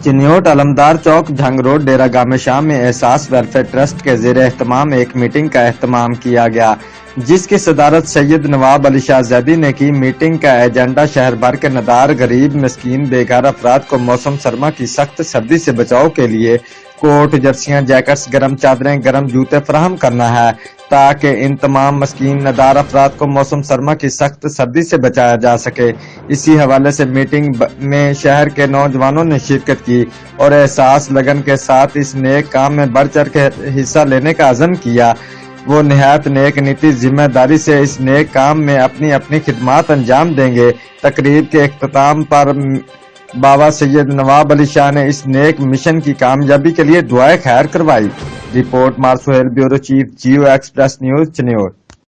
چنیوٹ علمدار چوک Jhang road ڈیرہ گام شام میں احساس ویلفیئر ٹرسٹ کے زیر اہتمام ایک میٹنگ کا اہتمام کیا گیا، جس کی صدارت سید نواب علی شاہ زیدی نے کی۔ میٹنگ کا ایجنڈا شہر بھر کے ندار، غریب، مسکین، بے گھر افراد کو موسم سرما کی سخت سردی سے بچاؤ کے لیے کوٹ، جرسیاں، جیکٹس، گرم چادریں، گرم جوتے فراہم کرنا ہے، تاکہ ان تمام مسکین ندار افراد کو موسم سرما کی سخت سردی سے بچایا جا سکے۔ اسی حوالے سے میٹنگ میں شہر کے نوجوانوں نے شرکت کی اور احساس لگن کے ساتھ اس نیک کام میں بڑھ چڑھ کے حصہ لینے کا عزم کیا۔ وہ نہایت نیک نیتی ذمہ داری سے اس نیک کام میں اپنی اپنی خدمات انجام دیں گے۔ تقریب کے اختتام پر بابا سید نواب علی شاہ نے اس نیک مشن کی کامیابی کے لیے دعائے خیر کروائی۔ رپورٹ مارسوہیل، bureau chief, Geo express news, Chiniot.